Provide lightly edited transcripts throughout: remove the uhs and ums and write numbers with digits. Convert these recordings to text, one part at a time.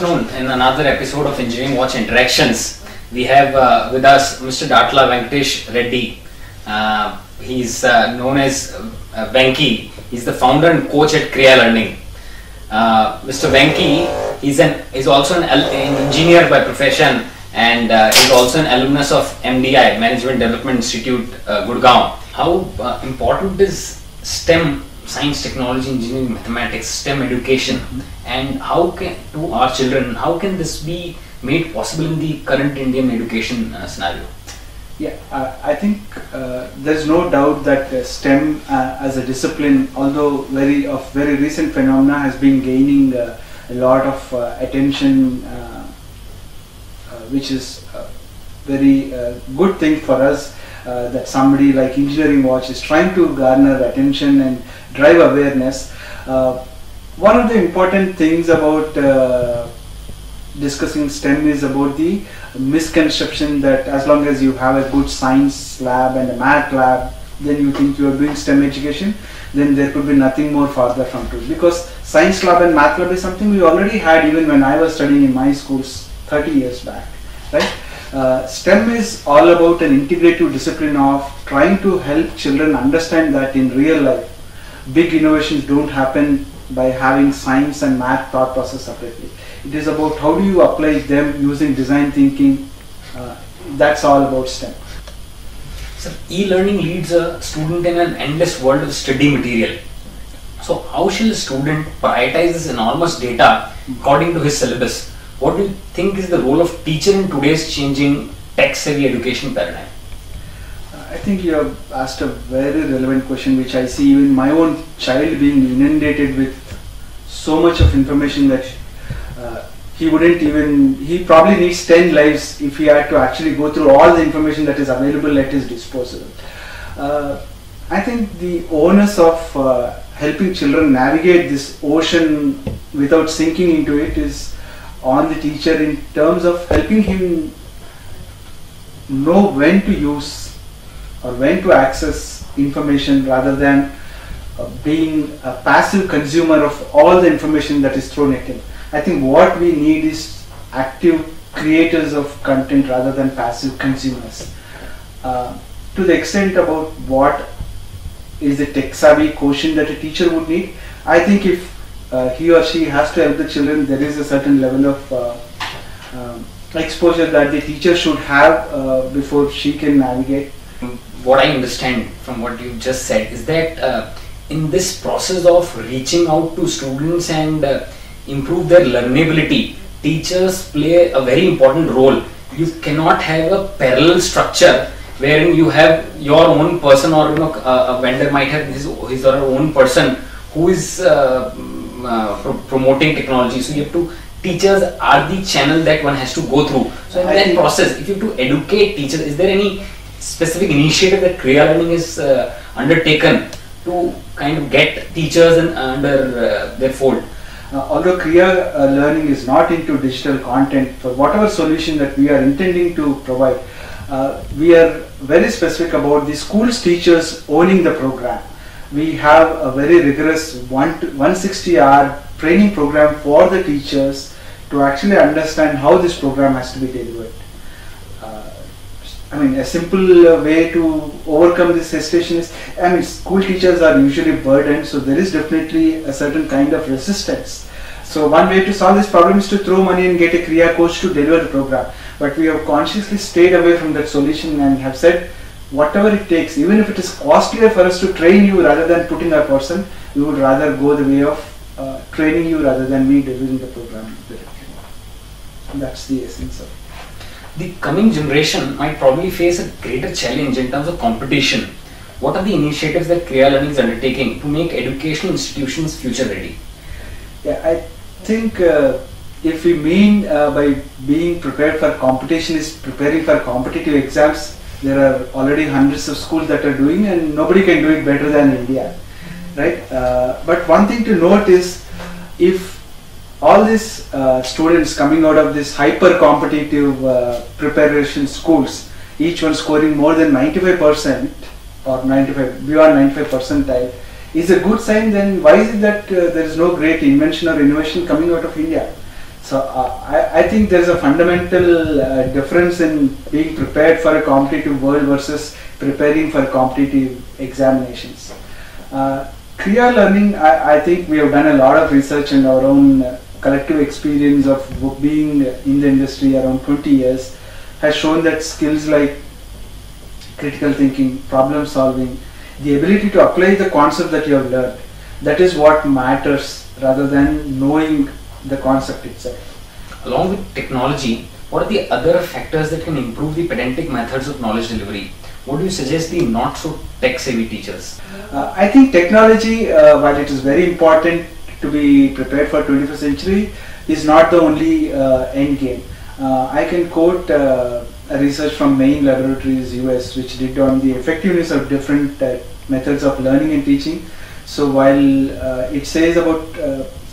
afternoon in another episode of Engineering Watch Interactions. We have with us Mr. Datla Reddy. He's known as Venki. He's the founder and coach at Creya Learning. Mr. Venki is also an engineer by profession, and he's also an alumnus of MDI, Management Development Institute, Gurgaon. How important is STEM, science, technology, engineering, mathematics, STEM education, and how can to our children, how can this be made possible in the current Indian education scenario? Yeah, I think there's no doubt that STEM as a discipline, although very recent phenomena, has been gaining a lot of attention, which is a very good thing for us. That somebody like Engineering Watch is trying to garner attention and drive awareness. One of the important things about discussing STEM is about the misconception that as long as you have a good science lab and a math lab, then you think you are doing STEM education, then there could be nothing more farther from truth. Because science lab and math lab is something we already had even when I was studying in my schools 30 years back, right? STEM is all about an integrative discipline of trying to help children understand that in real life, big innovations don't happen by having science and math thought process separately. It is about how do you apply them using design thinking. That's all about STEM. So, e-learning leads a student in an endless world of study material. So, how shall a student prioritize this enormous data according to his syllabus? What do you think is the role of teacher in today's changing tech-savvy education paradigm? I think you have asked a very relevant question, which I see even my own child being inundated with so much of information that he probably needs 10 lives if he had to actually go through all the information that is available at his disposal. I think the onus of helping children navigate this ocean without sinking into it is on the teacher in terms of helping him know when to use or when to access information rather than being a passive consumer of all the information that is thrown at him. I think what we need is active creators of content rather than passive consumers. To the extent about what is the tech savvy quotient that a teacher would need, I think if he or she has to help the children, there is a certain level of exposure that the teacher should have before she can navigate. What I understand from what you just said is that in this process of reaching out to students and improve their learnability, teachers play a very important role. You cannot have a parallel structure wherein you have your own person, or a vendor might have his or her own person who is promoting technology. So you have to, teachers are the channel that one has to go through. So in that process, if you have to educate teachers, is there any specific initiative that Creya Learning is undertaken to kind of get teachers under their fold? Although Creya Learning is not into digital content, for whatever solution that we are intending to provide, we are very specific about the school's teachers owning the program. We have a very rigorous 160-hour training program for the teachers to actually understand how this program has to be delivered. A simple way to overcome this hesitation is, school teachers are usually burdened, so there is definitely a certain kind of resistance. So one way to solve this problem is to throw money and get a Creya coach to deliver the program. But we have consciously stayed away from that solution and have said, whatever it takes, even if it is costlier for us to train you rather than putting a person, we would rather go the way of training you rather than me delivering the program directly. That's the essence of it. The coming generation might probably face a greater challenge in terms of competition. What are the initiatives that Creya Learning is undertaking to make educational institutions future ready? Yeah, I think if we mean by being prepared for competition is preparing for competitive exams, there are already hundreds of schools that are doing, and nobody can do it better than India, right? But one thing to note is, if all these students coming out of this hyper competitive preparation schools, each one scoring more than 95% or beyond 95 percentile, is a good sign, then why is it that there is no great invention or innovation coming out of India? So I think there's a fundamental difference in being prepared for a competitive world versus preparing for competitive examinations. Creya learning, I think we have done a lot of research and our own collective experience of being in the industry around 20 years has shown that skills like critical thinking, problem solving, the ability to apply the concept that you have learned, that is what matters rather than knowing the concept itself. Along with technology, what are the other factors that can improve the pedantic methods of knowledge delivery? What do you suggest the not so tech savvy teachers? I think technology, while it is very important to be prepared for 21st century, is not the only end game. I can quote a research from Maine Laboratories US, which did on the effectiveness of different methods of learning and teaching. So while it says about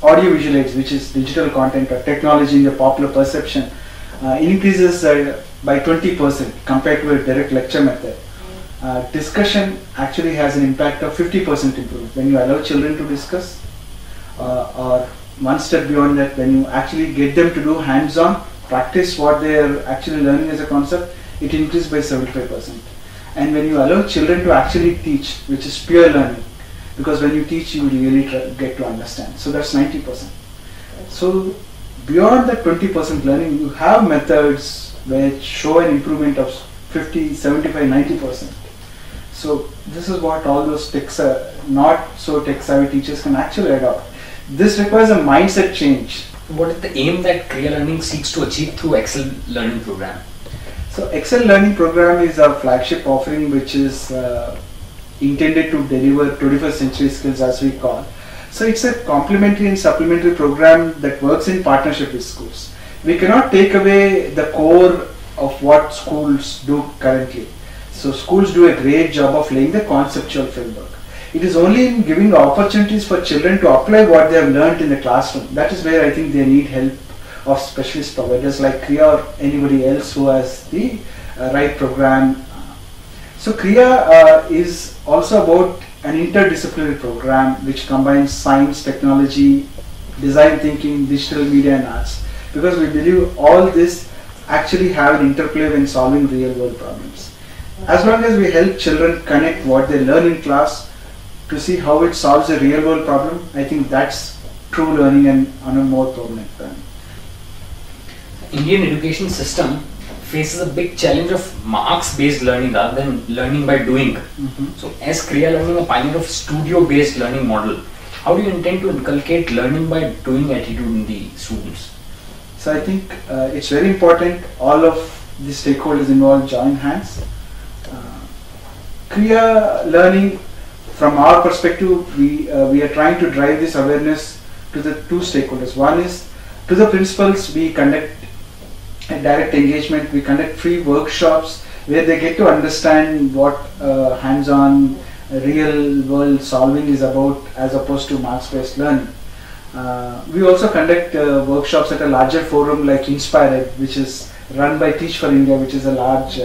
audiovisual aids, which is digital content or technology in the popular perception, increases by 20% compared to a direct lecture method. Discussion actually has an impact of 50% improvement when you allow children to discuss, or one step beyond that, when you actually get them to do hands-on practice what they are actually learning as a concept, it increases by 75%. And when you allow children to actually teach, which is pure learning, because when you teach you really get to understand, so that's 90%. So beyond that 20% learning, you have methods which show an improvement of 50, 75, 90%. So this is what all those not so tech savvy teachers can actually adopt. This requires a mindset change. What is the aim that Creya Learning seeks to achieve through Excel Learning Program? So Excel Learning Program is our flagship offering, which is intended to deliver 21st century skills, as we call. So it's a complementary and supplementary program that works in partnership with schools. We cannot take away the core of what schools do currently. So schools do a great job of laying the conceptual framework. It is only in giving opportunities for children to apply what they have learned in the classroom. That is where I think they need help of specialist providers like Creya or anybody else who has the right program. So Creya is also about an interdisciplinary program which combines science, technology, design thinking, digital media and arts, because we believe all this actually have an interplay when solving real world problems. As long as we help children connect what they learn in class to see how it solves a real world problem, I think that's true learning and on a more permanent plan. Indian education system faces a big challenge of marks-based learning rather than learning by doing. So as Creya Learning, a pioneer of studio-based learning model, how do you intend to inculcate learning by doing attitude in the students? So I think it's very important all of the stakeholders involved join hands. Creya Learning, from our perspective, we are trying to drive this awareness to the two stakeholders. One is to the principals. We conduct a direct engagement. We conduct free workshops where they get to understand what hands-on real world solving is about as opposed to marks-based learning. We also conduct workshops at a larger forum like Inspire, which is run by Teach for India, which is a large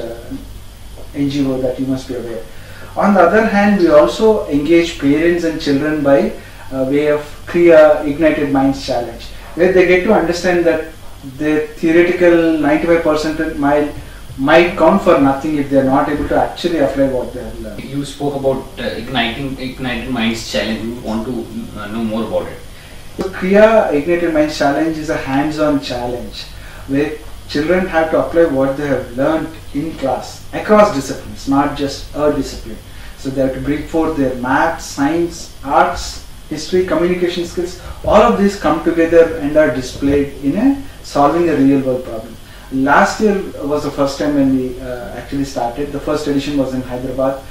NGO that you must be aware. On the other hand, we also engage parents and children by way of Creya Ignited Minds Challenge, where they get to understand that their theoretical 95% might count for nothing if they are not able to actually apply what they have learned. You spoke about Ignited Minds Challenge. You want to know more about it? So Creya Ignited Minds Challenge is a hands-on challenge where children have to apply what they have learned in class across disciplines, not just a discipline. So they have to bring forth their math, science, arts, history, communication skills. All of these come together and are displayed in solving a real world problem. Last year was the first time when we actually started. The first edition was in Hyderabad.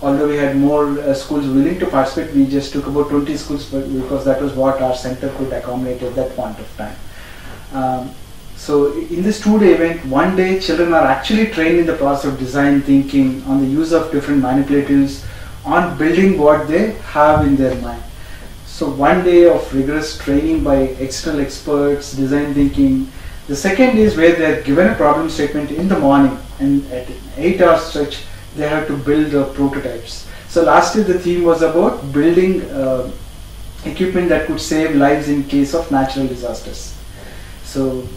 Although we had more schools willing to participate, we just took about 20 schools because that was what our center could accommodate at that point of time. So in this 2-day event, one day children are actually trained in the process of design thinking, on the use of different manipulatives, on building what they have in their mind. So one day of rigorous training by external experts, design thinking. The second is where they are given a problem statement in the morning, and at an 8-hour stretch they have to build the prototypes. So last year the theme was about building equipment that could save lives in case of natural disasters. So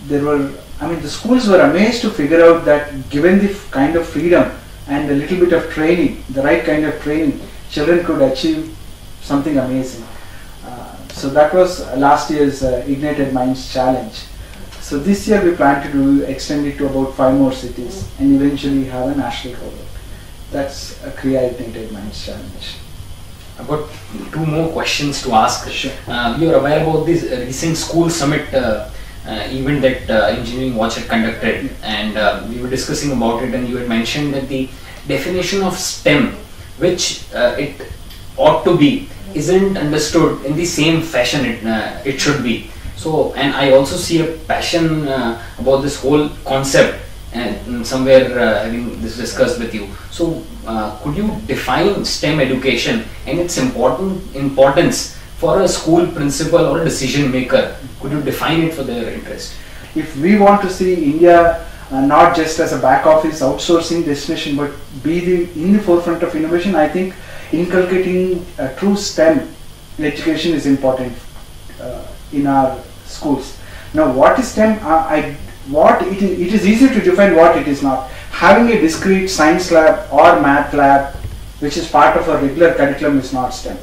there were, I mean, the schools were amazed to figure out that given the kind of freedom and a little bit of training, the right kind of training, children could achieve something amazing. So that was last year's Ignited Minds Challenge. So this year we plan to extend it to about 5 more cities and eventually have a national cohort. That's a Creya Ignited Minds Challenge. I've got 2 more questions to ask. Sure. You're aware about this recent school summit event that Engineering Watch had conducted, and we were discussing about it, and you had mentioned that the definition of STEM, which it ought to be, isn't understood in the same fashion it should be. So, and I also see a passion about this whole concept, and somewhere having this discussed with you. So, could you define STEM education and its importance for a school principal or a decision maker? Could you define it for their interest? If we want to see India not just as a back office outsourcing destination, but be in the forefront of innovation, I think inculcating a true STEM education is important in our schools. Now, what is STEM? It is easy to define what it is not. Having a discrete science lab or math lab, which is part of a regular curriculum, is not STEM.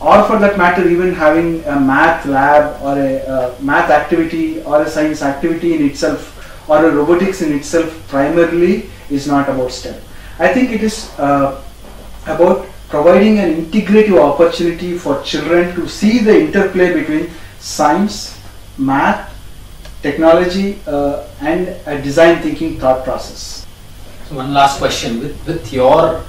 Or for that matter, even having a math lab or a math activity or a science activity in itself or a robotics in itself primarily is not about STEM. I think it is about providing an integrative opportunity for children to see the interplay between science, math, technology and a design thinking thought process. So one last question, with your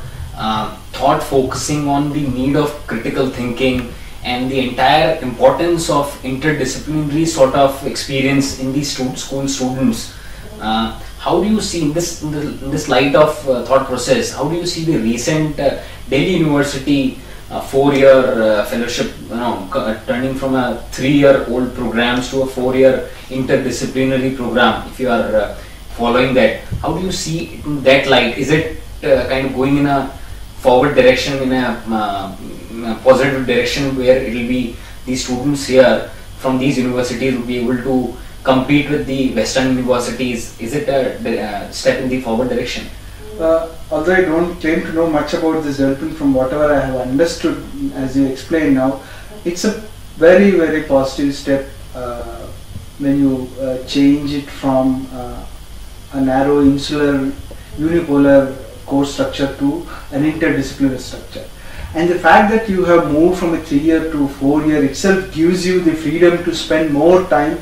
thought focusing on the need of critical thinking and the entire importance of interdisciplinary sort of experience in these school students, how do you see in this light of thought process, how do you see the recent Delhi University 4-year fellowship, turning from a 3-year-old programs to a 4-year interdisciplinary program? If you are following that, how do you see it in that light? Is it kind of going in a forward direction, in a positive direction, where it will be the students here from these universities will be able to compete with the Western universities? Is it a step in the forward direction? Although I don't claim to know much about this development, from whatever I have understood as you explained now, it's a very, very positive step when you change it from a narrow insular unipolar course structure to an interdisciplinary structure. And the fact that you have moved from a 3-year to 4-year itself gives you the freedom to spend more time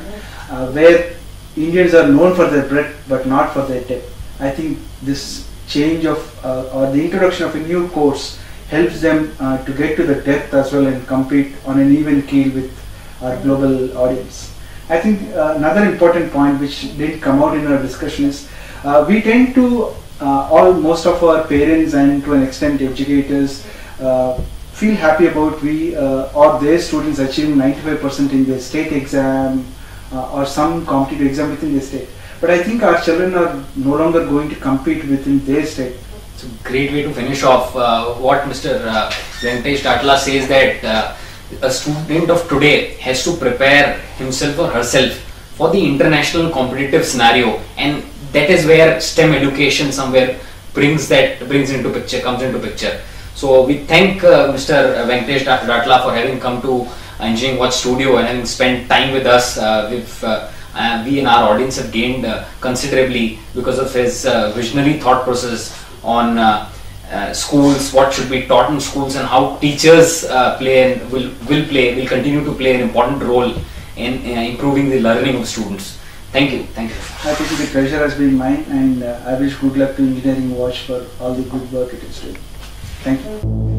where Indians are known for their breadth but not for their depth. I think this change of or the introduction of a new course helps them to get to the depth as well and compete on an even keel with our global audience. I think another important point which didn't come out in our discussion is we tend to most of our parents and to an extent educators feel happy about we or their students achieving 95% in their state exam or some competitive exam within their state. But I think our children are no longer going to compete within their state. It's a great way to finish off what Mr. Venkatesh Datla says, that a student of today has to prepare himself or herself for the international competitive scenario, and that is where STEM education somewhere comes into picture. So we thank Mr. Venkatesh Datla for having come to Engineering Watch studio and having spent time with us. We and our audience have gained considerably because of his visionary thought process on schools, what should be taught in schools, and how teachers play and will continue to play an important role in improving the learning of students. Thank you. I think the pleasure has been mine, and I wish good luck to Engineering Watch for all the good work it is doing. Thank you.